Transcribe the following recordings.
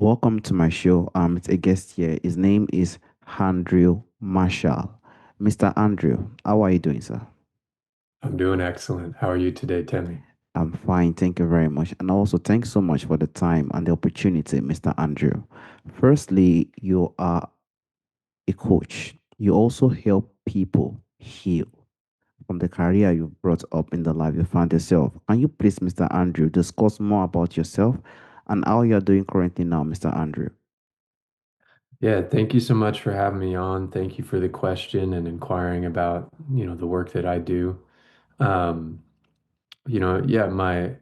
Welcome to my show. It's a guest here. His name is Andrew Marshall. Mr. Andrew, how are you doing, sir? I'm doing excellent. How are you today, Temi? I'm fine. Thank you very much. And also, thanks so much for the time and the opportunity, Mr. Andrew. Firstly, you are a coach. You also help people heal from the career you've brought up in the life you found yourself. Can you please, Mr. Andrew, discuss more about yourself and how you're doing currently now, Mr. Andrew? Yeah, thank you so much for having me on. Thank you for the question and inquiring about, the work that I do. Um, yeah, my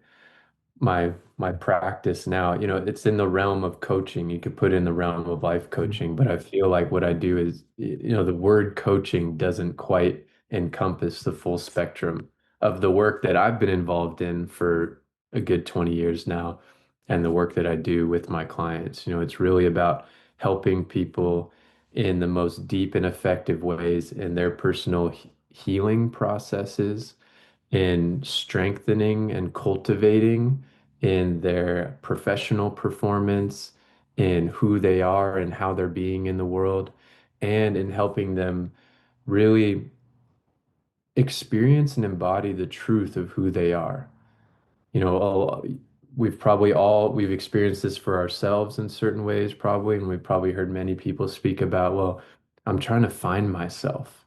practice now, it's in the realm of coaching. You could put it in the realm of life coaching, but I feel like what I do is, the word coaching doesn't quite encompass the full spectrum of the work that I've been involved in for a good 20 years now, and the work that I do with my clients. It's really about helping people in the most deep and effective ways in their personal healing processes, in strengthening and cultivating in their professional performance, in who they are and how they're being in the world, and in helping them really experience and embody the truth of who they are. You know, all, we've experienced this for ourselves in certain ways, probably, and we've probably heard many people speak about, well, I'm trying to find myself.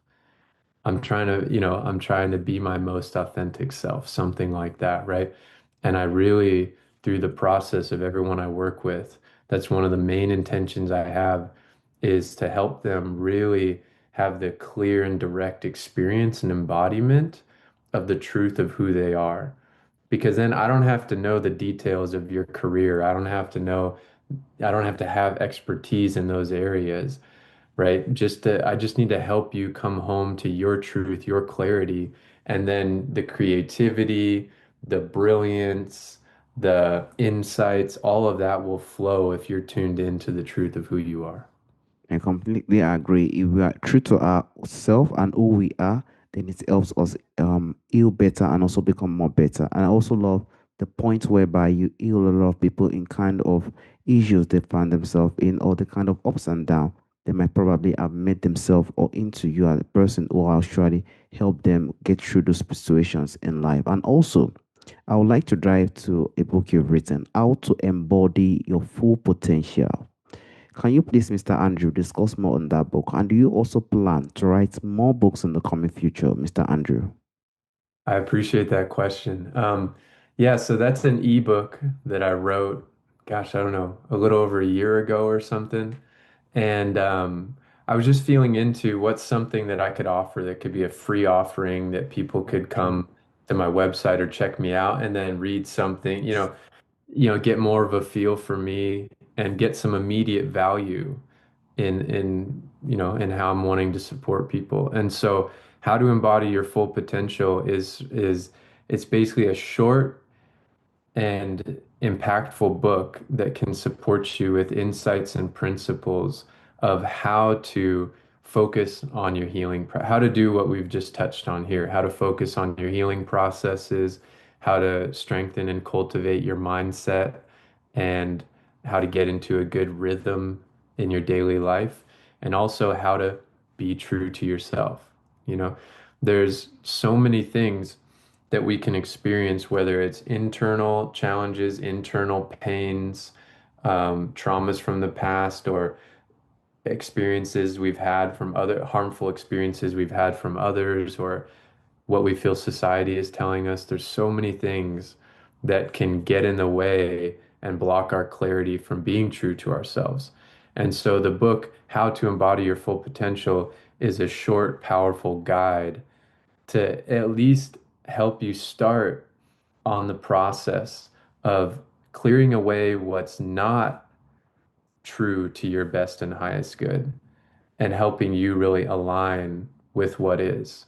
I'm trying to be my most authentic self, something like that, right? And I really, through the process of everyone I work with, that's one of the main intentions I have is to help them really have the clear and direct experience and embodiment of the truth of who they are. Because then I don't have to know the details of your career. I don't have to have expertise in those areas, right? I just need to help you come home to your truth, your clarity, and then the creativity, the brilliance, the insights, all of that will flow if you're tuned into the truth of who you are. I completely agree. If we are true to ourselves and who we are, then it helps us heal better and also become more better. And I also love the point whereby you heal a lot of people in kind of issues they find themselves in or the kind of ups and downs they might probably have made themselves or into you as a person who will actually help them get through those situations in life. And also, I would like to drive to a book you've written, How to Embody Your Full Potential. Can you please, Mr. Andrew, discuss more on that book? And do you also plan to write more books in the coming future, Mr. Andrew? I appreciate that question. Yeah, so that's an ebook that I wrote, gosh, I don't know, a little over a year ago or something. And I was just feeling into what's something that I could offer that could be a free offering that people could come to my website or check me out and then read something, get more of a feel for me and get some immediate value in how I'm wanting to support people. And so how to embody your full potential is it's basically a short and impactful book that can support you with insights and principles of how to focus on your how to do what we've just touched on here, how to focus on your healing processes, how to strengthen and cultivate your mindset, and how to get into a good rhythm in your daily life, and also how to be true to yourself. You know, there's so many things that we can experience, whether it's internal challenges, internal pains, traumas from the past, or experiences we've had from other harmful experiences we've had from others, or what we feel society is telling us. There's so many things that can get in the way and block our clarity from being true to ourselves. And so the book, How to Embody Your Full Potential, is a short, powerful guide to at least help you start on the process of clearing away what's not true to your best and highest good and helping you really align with what is.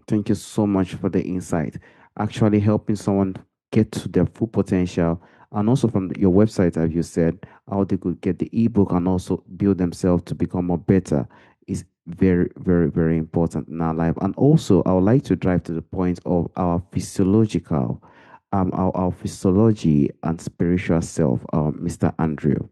Thank you so much for the insight. Actually, helping someone get to their full potential, and also from your website, as you said, how they could get the ebook and also build themselves to become more better is very, very, very important in our life. And also, I would like to drive to the point of our physiological our physiology and spiritual self, Mr. Andrew.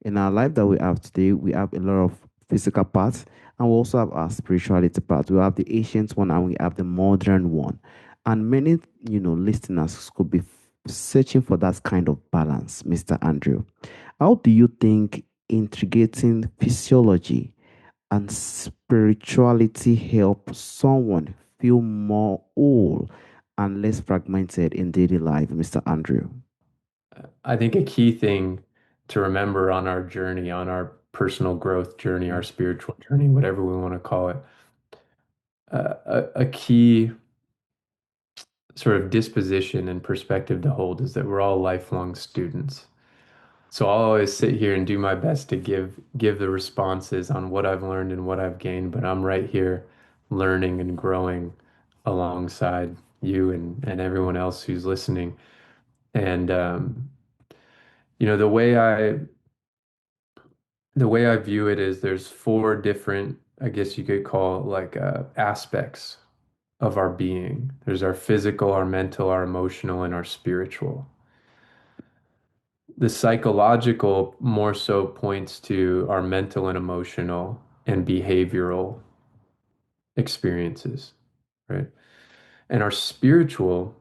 In our life that we have today, we have a lot of physical parts and we also have our spirituality part. We have the ancient one and we have the modern one. And many, listeners could be searching for that kind of balance, Mr. Andrew. How do you think integrating physiology and spirituality help someone feel more whole and less fragmented in daily life, Mr. Andrew? I think a key thing to remember on our journey, on our personal growth journey, our spiritual journey, whatever we want to call it, a key sort of disposition and perspective to hold is that we're all lifelong students. So I'll always sit here and do my best to give the responses on what I've learned and what I've gained, but I'm right here learning and growing alongside you and everyone else who's listening. And you know, the way I view it is there's four different, I guess you could call like aspects of our being. There's our physical, our mental, our emotional, and our spiritual. The psychological more so points to our mental and emotional and behavioral experiences, right? And our spiritual,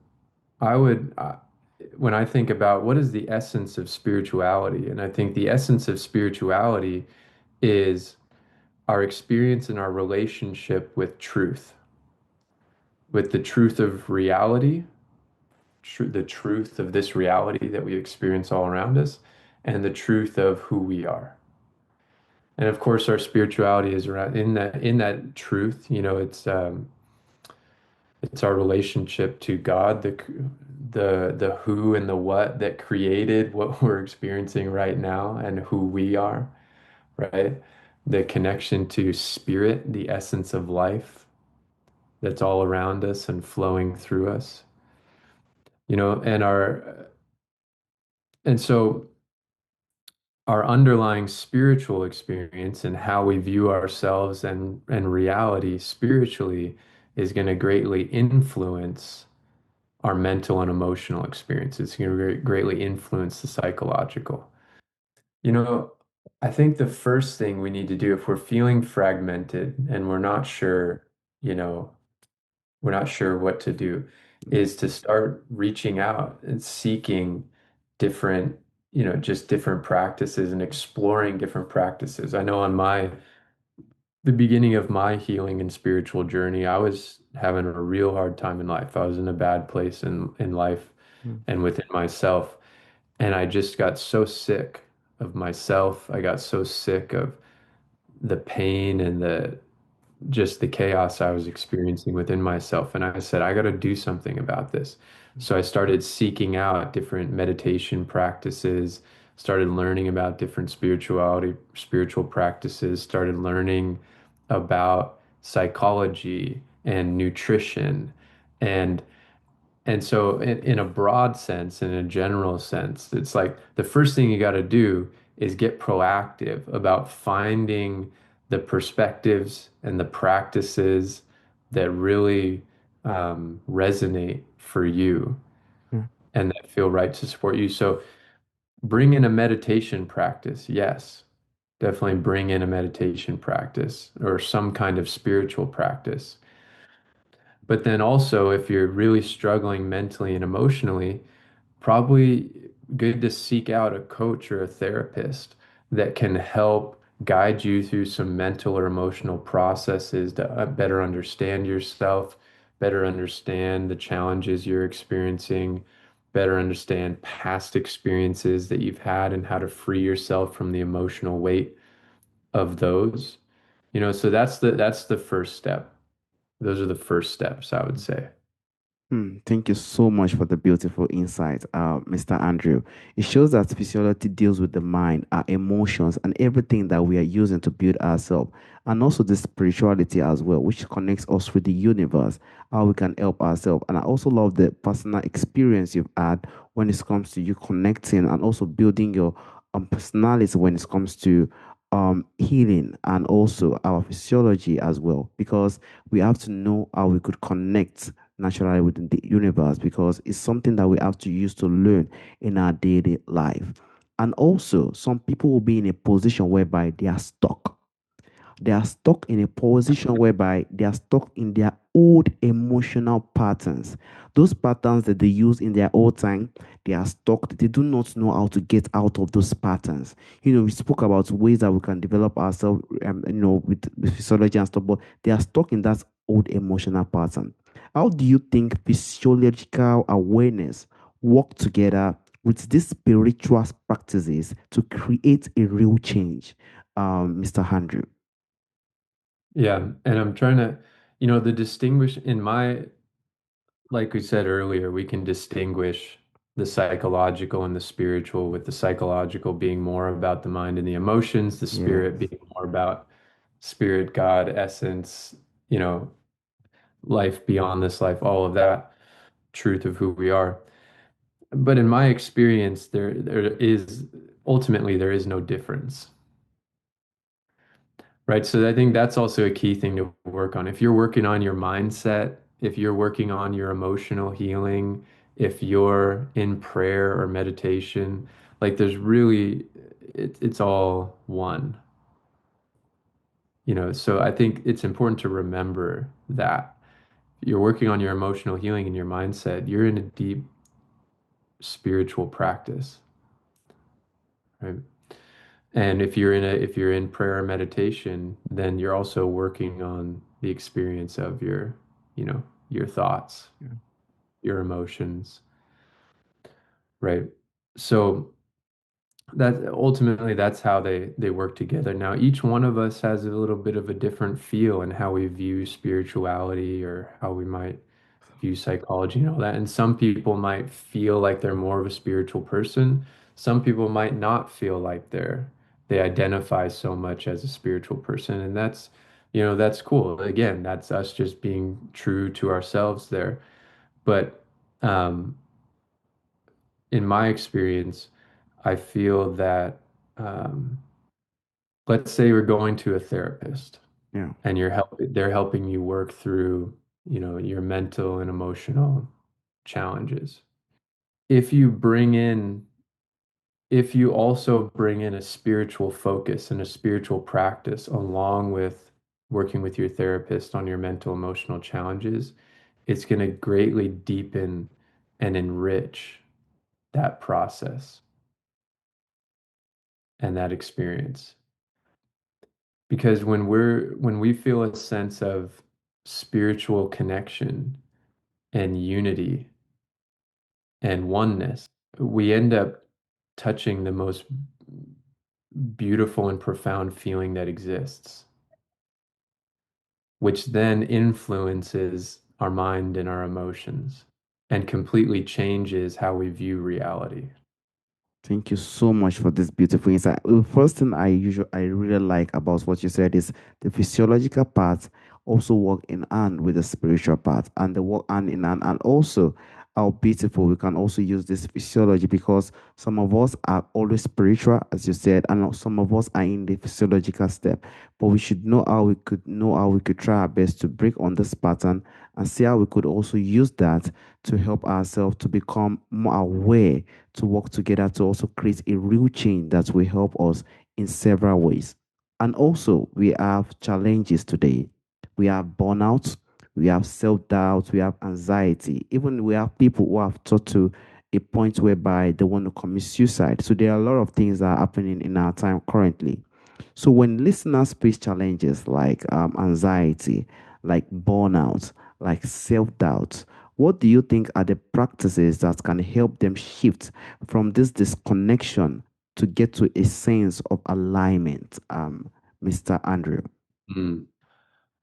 when I think about what is the essence of spirituality, and I think the essence of spirituality is our experience and our relationship with truth, with the truth of reality, the truth of this reality that we experience all around us, and the truth of who we are. And of course, our spirituality is around in that truth. You know, it's our relationship to God, the who and the what that created what we're experiencing right now and who we are, right? The connection to spirit, the essence of life that's all around us and flowing through us. You know, and so our underlying spiritual experience and how we view ourselves and reality spiritually is going to greatly influence our mental and emotional experience. It's going to greatly influence the psychological. You know, I think the first thing we need to do if we're feeling fragmented and you know, we're not sure what to do, is to start reaching out and seeking different, just different practices and exploring different practices. I know on the beginning of my healing and spiritual journey, I was having a real hard time in life. I was in a bad place in life Mm, and within myself. And I just got so sick of myself. I got so sick of the pain and the chaos I was experiencing within myself. And I said, I got to do something about this. So I started seeking out different meditation practices, started learning about different spiritual practices, started learning about psychology and nutrition and and so, in a broad sense, in a general sense, it's like the first thing you got to do is get proactive about finding the perspectives and the practices that really resonate for you mm, and that feel right to support you. So, bring in a meditation practice. Yes, definitely bring in a meditation practice or some kind of spiritual practice. But then also, if you're really struggling mentally and emotionally, probably good to seek out a coach or a therapist that can help guide you through some mental or emotional processes to better understand yourself, better understand the challenges you're experiencing, better understand past experiences that you've had and how to free yourself from the emotional weight of those. You know, so that's the first step. Those are the first steps, I would say. Thank you so much for the beautiful insight, Mr. Andrew. It shows that physiology deals with the mind, our emotions, and everything that we are using to build ourselves, and also the spirituality as well, which connects us with the universe, how we can help ourselves. And I also love the personal experience you've had when it comes to you connecting and also building your personality when it comes to healing and also our physiology as well, because we have to know how we could connect naturally within the universe because it's something that we have to use to learn in our daily life. And also, some people will be in a position whereby they are stuck. They are stuck in a position whereby they are stuck in their old emotional patterns. Those patterns that they use in their old time, they are stuck. They do not know how to get out of those patterns. We spoke about ways that we can develop ourselves, with physiology and stuff, but they are stuck in that old emotional pattern. How do you think physiological awareness work together with these spiritual practices to create a real change, Mr. Andrew? Yeah, and I'm trying to, the distinguish in my, like we said earlier, we can distinguish the psychological and the spiritual, with the psychological being more about the mind and the emotions, the Yeah. spirit being more about spirit, God, essence, you know, life beyond this life, all of that, truth of who we are. But in my experience, there is no difference. Right. So I think that's also a key thing to work on. If you're working on your mindset, if you're working on your emotional healing, if you're in prayer or meditation, like there's really, it's all one, So I think it's important to remember that you're working on your emotional healing and your mindset, you're in a deep spiritual practice, right? And if you're in prayer or meditation, then you're also working on the experience of your thoughts, Yeah. your emotions, right? So that ultimately that's how they work together. Now, each one of us has a little bit of a different feel in how we view spirituality or how we might view psychology and all that. And some people might feel like they're more of a spiritual person. Some people might not feel like they identify so much as a spiritual person. And that's cool. Again, that's us just being true to ourselves there. But um, in my experience, I feel that um, let's say we're going to a therapist Yeah. and they're helping you work through, your mental and emotional challenges. If you bring in, if you also bring in a spiritual focus and a spiritual practice along with working with your therapist on your mental emotional challenges, it's going to greatly deepen and enrich that process and that experience. Because when we feel a sense of spiritual connection and unity and oneness, we end up touching the most beautiful and profound feeling that exists, which then influences our mind and our emotions and completely changes how we view reality. Thank you so much for this beautiful insight. The first thing I really like about what you said is the physiological part also work in hand with the spiritual part, and the work hand in hand, and also how beautiful we can also use this physiology because some of us are always spiritual, as you said, and some of us are in the physiological step. But we should know how we could try our best to break on this pattern and see how we could also use that to help ourselves to become more aware, to work together to also create a real change that will help us in several ways. And also, we have challenges today. We have burnout, we have self doubt, we have anxiety. Even we have people who have taught to a point whereby they want to commit suicide. So there are a lot of things that are happening in our time currently. So when listeners face challenges like anxiety, like burnout, like self doubt, what do you think are the practices that can help them shift from this disconnection to get to a sense of alignment, Mr. Andrew? Mm.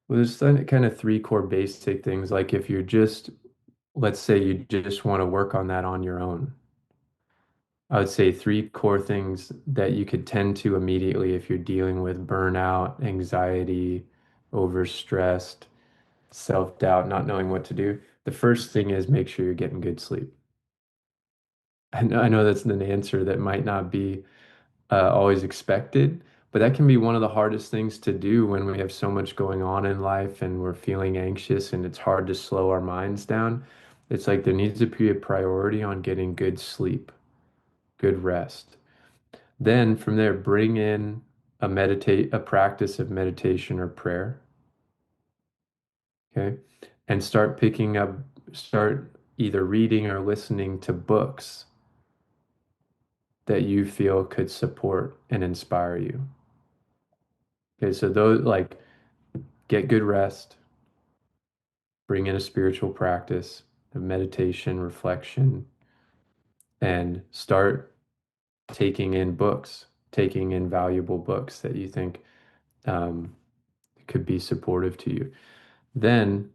Well, there's kind of three core basic things. Like if you're just, let's say you just want to work on that on your own. I would say three core things that you could tend to immediately if you're dealing with burnout, anxiety, overstressed, self-doubt, not knowing what to do. The first thing is make sure you're getting good sleep. I know that's an answer that might not be always expected, But that can be one of the hardest things to do when we have so much going on in life and we're feeling anxious and it's hard to slow our minds down. It's like there needs to be a priority on getting good sleep, good rest. Then from there, bring in a practice of meditation or prayer, okay? And start either reading or listening to books that you feel could support and inspire you. Okay, so those like get good rest, bring in a spiritual practice of meditation, reflection, and start taking in books, taking in valuable books that you think um, could be supportive to you. Then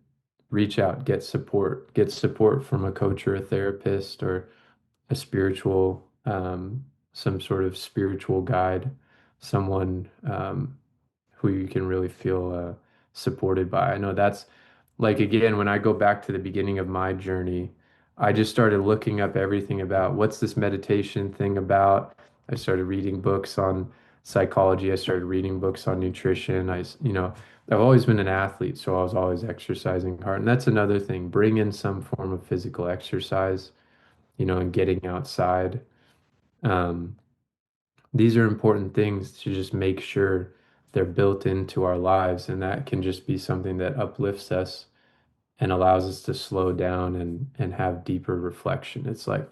reach out, get support from a coach or a therapist or a some sort of spiritual guide, someone who you can really feel supported by. I know that's like, again, when I go back to the beginning of my journey, I just started looking up everything about what's this meditation thing about. I started reading books on psychology. I started reading books on nutrition. I've always been an athlete, so I was always exercising hard. And that's another thing. Bring in some form of physical exercise, and getting outside. Um, these are important things to just make sure they're built into our lives, and that can just be something that uplifts us and allows us to slow down and have deeper reflection. It's like,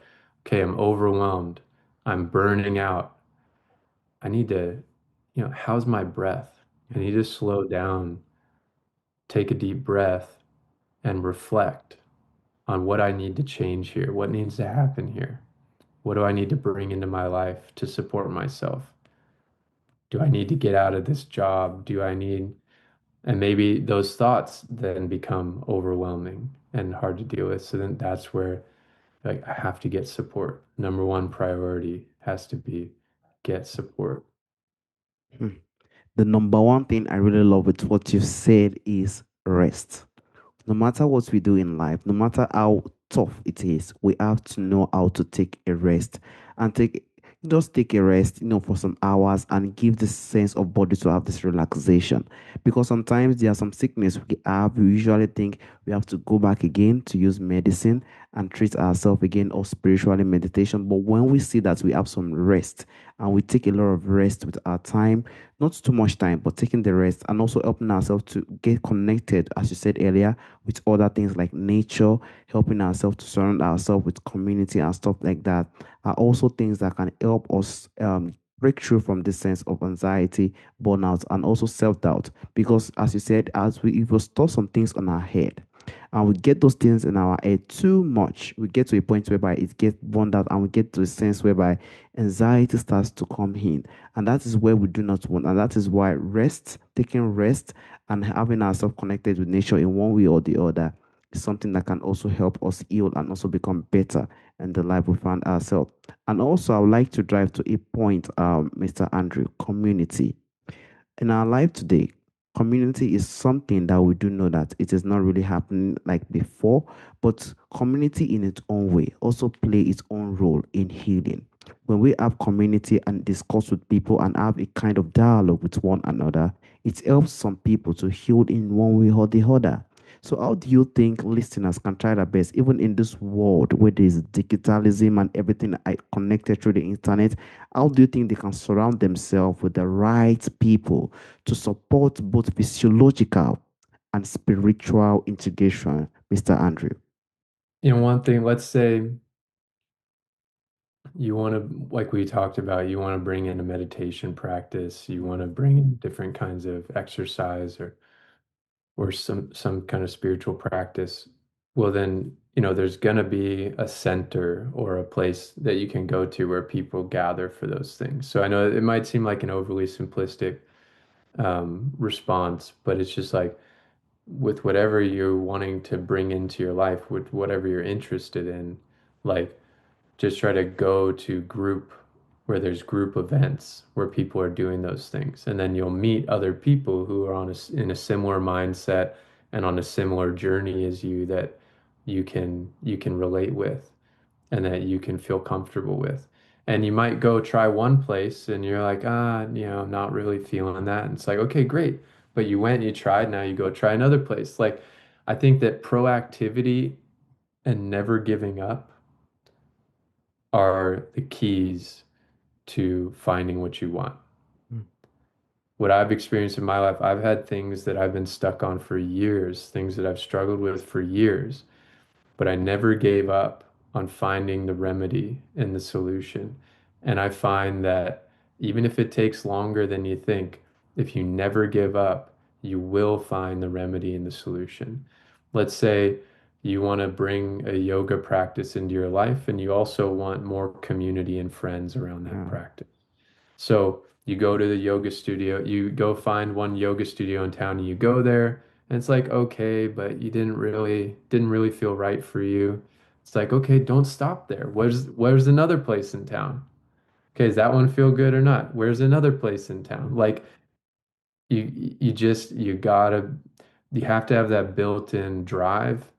okay, I'm overwhelmed. I'm burning out. I need to, how's my breath? I need to slow down, take a deep breath, and reflect on what I need to change here. What needs to happen here? What do I need to bring into my life to support myself? Do I need to get out of this job? And maybe those thoughts then become overwhelming and hard to deal with. So then that's where, like, I have to get support. Number one priority has to be get support. Hmm. The number one thing I really love with what you said is rest. No matter what we do in life, no matter how tough it is, we have to know how to take a rest and take a rest, for some hours and give this sense of body to have this relaxation. Because sometimes there are some sickness we have, we usually think we have to go back again to use medicine and treat ourselves again or spiritually meditation. But when we see that we have some rest and we take a lot of rest with our time, not too much time, but taking the rest and also helping ourselves to get connected, as you said earlier, with other things like nature, helping ourselves to surround ourselves with community and stuff like that, are also things that can help us break through from this sense of anxiety, burnout, and also self-doubt. Because as you said, if we store some things on our head and we get those things in our head too much, we get to a point whereby it gets burned out and we get to a sense whereby anxiety starts to come in. And that is where we do not want. And that is why taking rest and having ourselves connected with nature in one way or the other is something that can also help us heal and also become better in the life we find ourselves. And also, I would like to drive to a point, Mr. Andrew, community. In our life today, community is something that we do know that it is not really happening like before, but community in its own way also play its own role in healing. When we have community and discuss with people and have a kind of dialogue with one another, it helps some people to heal in one way or the other. So, how do you think listeners can try their best, even in this world where there's digitalism and everything connected through the internet? How do you think they can surround themselves with the right people to support both physiological and spiritual integration, Mr. Andrew? One thing, let's say you want to, like we talked about, you want to bring in a meditation practice, you want to bring in different kinds of exercise or some kind of spiritual practice. Well, then, there's going to be a center or a place that you can go to where people gather for those things. So I know it might seem like an overly simplistic response, but it's just like with whatever you're wanting to bring into your life, with whatever you're interested in, like just try to go to group where there's group events where people are doing those things. And then you'll meet other people who are in a similar mindset and on a similar journey as you that you can relate with and that you can feel comfortable with. And you might go try one place and you're like, I'm not really feeling that. And it's like, okay, great. But you went, you tried, now you go try another place. Like, I think that proactivity and never giving up are the keys to finding what you want. Mm. What I've experienced in my life, I've had things that I've been stuck on for years, things that I've struggled with for years, but I never gave up on finding the remedy and the solution. And I find that even if it takes longer than you think, if you never give up, you will find the remedy and the solution. Let's say you want to bring a yoga practice into your life and you also want more community and friends around that Yeah. practice. So you go to the yoga studio, you go find one yoga studio in town and you go there and it's like, okay, but you didn't really feel right for you. It's like, okay, don't stop there. Where's another place in town? Okay, does that one feel good or not? Where's another place in town? Like you have to have that built-in drive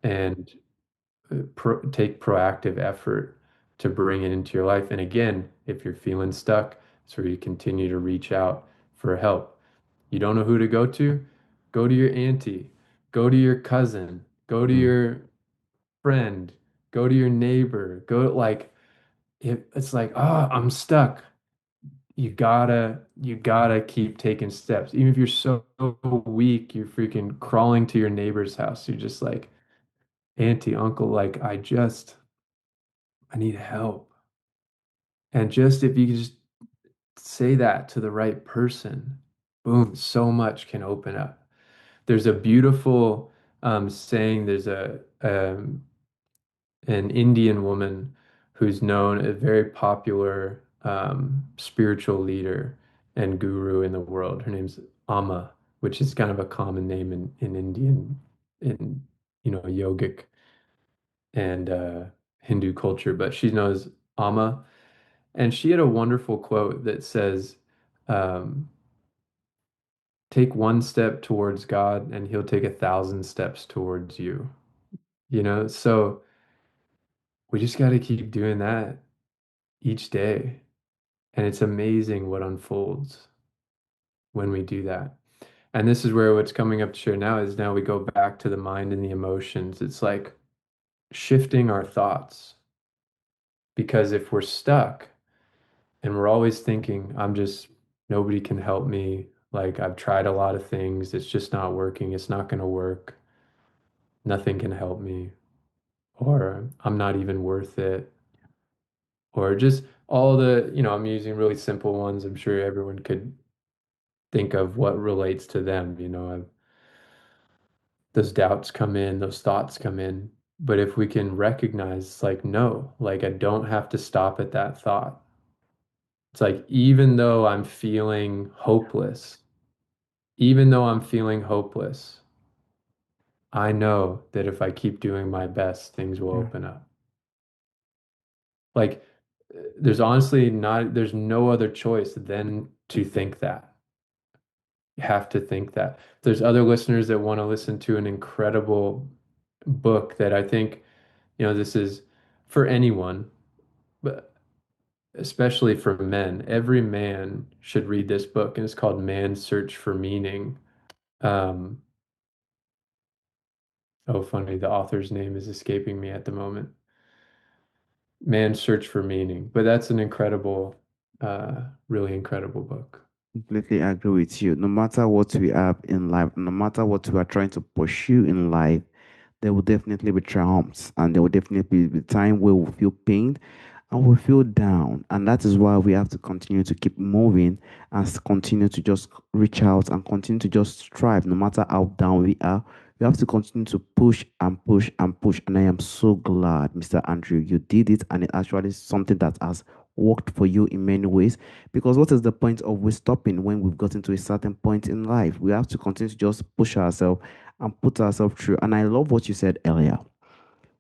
and take proactive effort to bring it into your life. And again, if you're feeling stuck, it's where you continue to reach out for help. You don't know who to go to your auntie, go to your cousin, go to Mm. your friend, go to your neighbor, go like it's like, oh, I'm stuck. You gotta keep taking steps. Even if you're so weak, you're freaking crawling to your neighbor's house. You're just like, auntie, uncle, like I need help. And just if you can just say that to the right person, boom, so much can open up. There's a beautiful saying, there's an Indian woman who's known a very popular spiritual leader and guru in the world. Her name's Amma, which is kind of a common name in Indian, in yogic and Hindu culture, but she's known as Amma. And she had a wonderful quote that says, um, take one step towards God and he'll take 1,000 steps towards you. So we just got to keep doing that each day. And it's amazing what unfolds when we do that. And this is where what's coming up to share now is now we go back to the mind and the emotions. It's like shifting our thoughts. Because if we're stuck and we're always thinking, nobody can help me. Like, I've tried a lot of things, it's just not working, it's not going to work, nothing can help me, or I'm not even worth it, or just all I'm using really simple ones. I'm sure everyone could think of what relates to them. Those doubts come in, those thoughts come in. But if we can recognize, like, no, like, I don't have to stop at that thought. It's like, even though I'm feeling hopeless, I know that if I keep doing my best, things will Yeah. open up. Like, there's no other choice than to think that. You have to think that. There's other listeners that want to listen to an incredible book that I think, this is for anyone, but especially for men. Every man should read this book, and it's called Man's Search for Meaning. Um, oh, funny, the author's name is escaping me at the moment. Man's Search for Meaning. But that's an really incredible book. Completely agree with you. No matter what we have in life, no matter what we are trying to pursue in life, there will definitely be triumphs and there will definitely be time where we feel pain and we feel down. And that is why we have to continue to keep moving and continue to just reach out and continue to just strive no matter how down we are. We have to continue to push and push and push. And I am so glad, Mr. Andrew, you did it. And it actually is something that has worked for you in many ways. Because what is the point of we stopping when we've gotten to a certain point in life? We have to continue to just push ourselves and put ourselves through. And I love what you said earlier.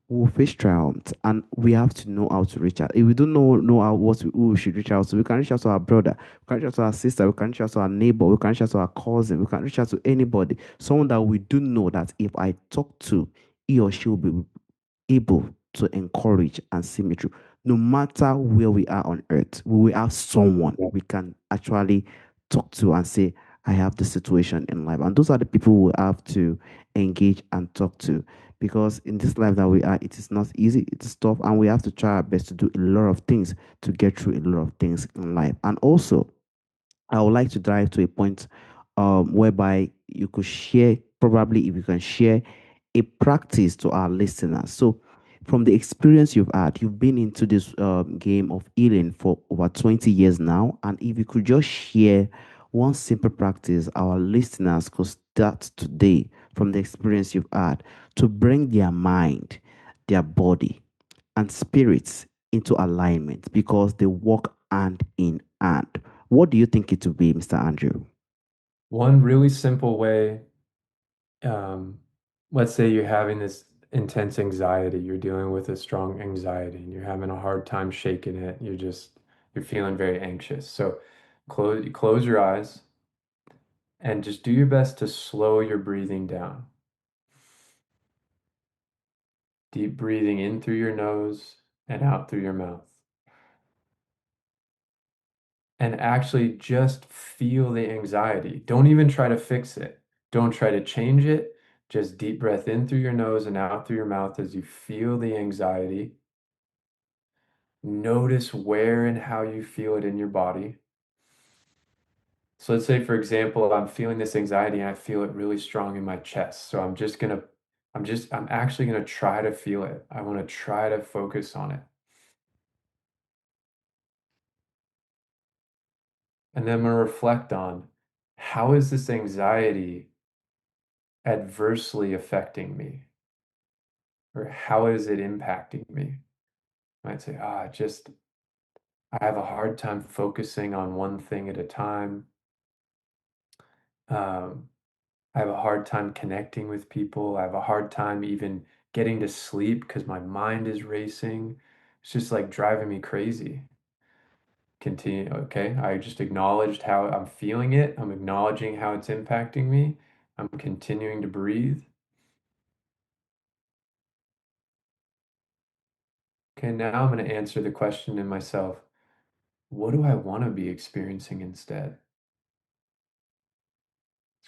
We'll face triumphs and we have to know how to reach out. If we don't know how, who we should reach out to, we can reach out to our brother, we can reach out to our sister, we can reach out to our neighbor, we can reach out to our cousin, we can reach out to anybody, someone that we do know that if I talk to, he or she will be able to encourage and see me through. No matter where we are on earth, we will have someone we can actually talk to and say, I have the situation in life. And those are the people we have to engage and talk to. Because in this life that we are, it is not easy, it is tough, and we have to try our best to do a lot of things to get through a lot of things in life. And also, I would like to drive to a point whereby you could share, probably if you can share a practice to our listeners. So, from the experience you've had, you've been into this game of healing for over 20 years now. And if you could just share one simple practice our listeners could start today from the experience you've had to bring their mind, their body, and spirits into alignment because they work hand in hand. What do you think it would be, Mr. Andrew? One really simple way, um, let's say you're having this intense anxiety, you're dealing with a strong anxiety, and you're having a hard time shaking it. You're feeling very anxious. So close your eyes and just do your best to slow your breathing down. Deep breathing in through your nose and out through your mouth. And actually just feel the anxiety. Don't even try to fix it. Don't try to change it. Just deep breath in through your nose and out through your mouth as you feel the anxiety. Notice where and how you feel it in your body. So let's say, for example, I'm feeling this anxiety and I feel it really strong in my chest. So I'm actually gonna try to feel it. I want to try to focus on it. And then I'm gonna reflect on how is this anxiety adversely affecting me? Or how is it impacting me? I might say, I have a hard time focusing on one thing at a time. Um, I have a hard time connecting with people. I have a hard time even getting to sleep because my mind is racing. It's just like driving me crazy. Continue. Okay. I just acknowledged how I'm feeling it. I'm acknowledging how it's impacting me. I'm continuing to breathe. Okay. Now I'm going to answer the question in myself. What do I want to be experiencing instead?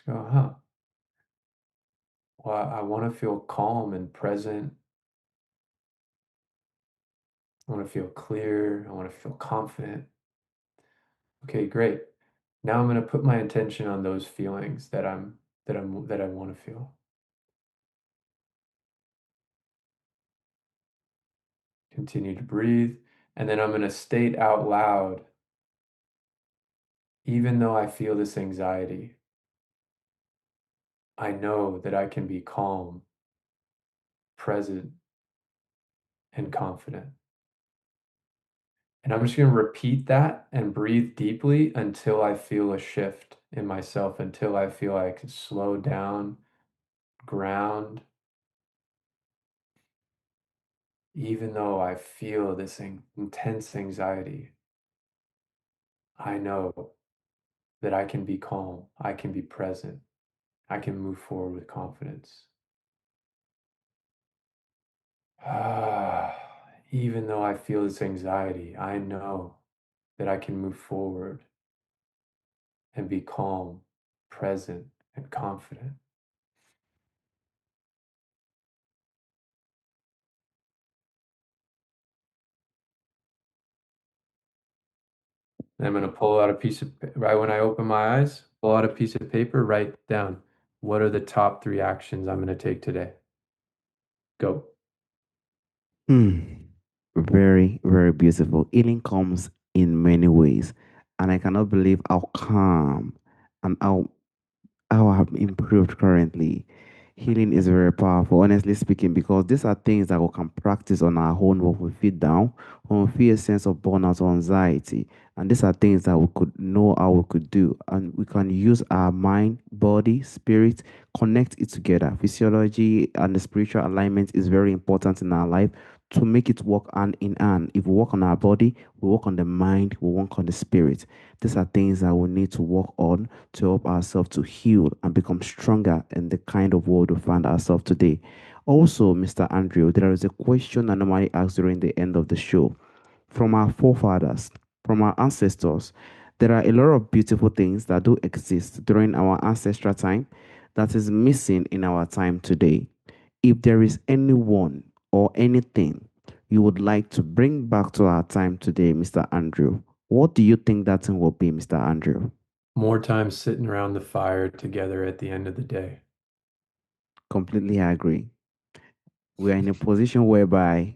Let's go, huh? Well, I want to feel calm and present. I want to feel clear. I want to feel confident. Okay, great. Now I'm going to put my attention on those feelings that I want to feel. Continue to breathe. And then I'm going to state out loud, even though I feel this anxiety, I know that I can be calm, present, and confident. And I'm just going to repeat that and breathe deeply until I feel a shift in myself, until I feel I can slow down, ground, even though I feel this intense anxiety. I know that I can be calm, I can be present, I can move forward with confidence. Even though I feel this anxiety, I know that I can move forward and be calm, present, and confident. And I'm going to pull out a piece of, right when I open my eyes, pull out a piece of paper, write down what are the top three actions I'm going to take today. Go. Hmm. Very, very beautiful. Healing comes in many ways, and I cannot believe how calm and how I have improved currently. Healing is very powerful, honestly speaking, because these are things that we can practice on our own when we feel down, when we feel a sense of burnout or anxiety. And these are things that we could know how we could do. And we can use our mind, body, spirit, connect it together. Physiology and the spiritual alignment is very important in our life to make it work hand in hand. If we work on our body, we work on the mind, we work on the spirit. These are things that we need to work on to help ourselves to heal and become stronger in the kind of world we find ourselves today. Also, Mr. Andrew, there is a question I normally ask during the end of the show. from our forefathers, from our ancestors. There are a lot of beautiful things that do exist during our ancestral time that is missing in our time today. If there is anyone or anything you would like to bring back to our time today, Mr. Andrew, what do you think that thing will be, Mr. Andrew? More time sitting around the fire together at the end of the day. Completely agree. We are in a position whereby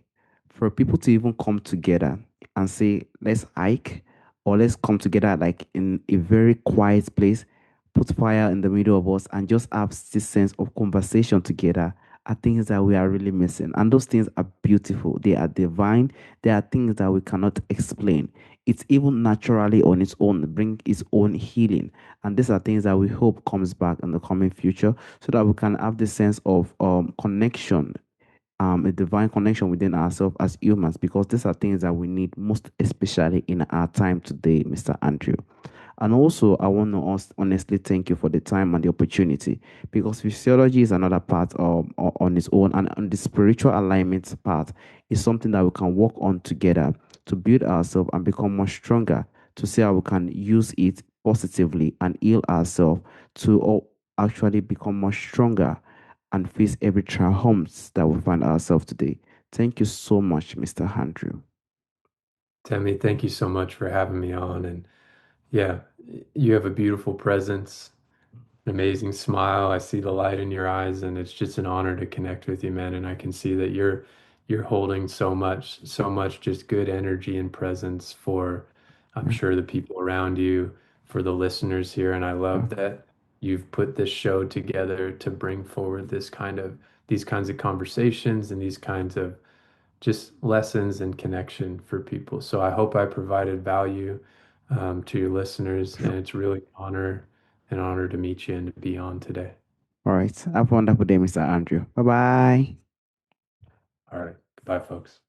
for people to even come together and say, let's hike, or let's come together like in a very quiet place, put fire in the middle of us, and just have this sense of conversation together are things that we are really missing. And those things are beautiful. They are divine. They are things that we cannot explain. It's even naturally on its own, bring its own healing. And these are things that we hope comes back in the coming future so that we can have this sense of connection, a divine connection within ourselves as humans, because these are things that we need most especially in our time today, Mr. Andrew. And also, I want to honestly thank you for the time and the opportunity, because physiology is another part on its own, and on the spiritual alignment part is something that we can work on together to build ourselves and become more stronger, to see how we can use it positively and heal ourselves to actually become more stronger and face every triumphs that we find ourselves today. Thank you so much, Mr. Andrew. Temi, thank you so much for having me on. And yeah, you have a beautiful presence, an amazing smile. I see the light in your eyes, and it's just an honor to connect with you, man. And I can see that you're holding so much just good energy and presence for, I'm Yeah, sure, the people around you, for the listeners here. And I yeah. love that you've put this show together to bring forward these kinds of conversations and these kinds of just lessons and connection for people. So I hope I provided value to your listeners, and it's really an honor to meet you and to be on today. All right. Have a wonderful day, Mr. Andrew. Bye bye. All right. Goodbye, folks.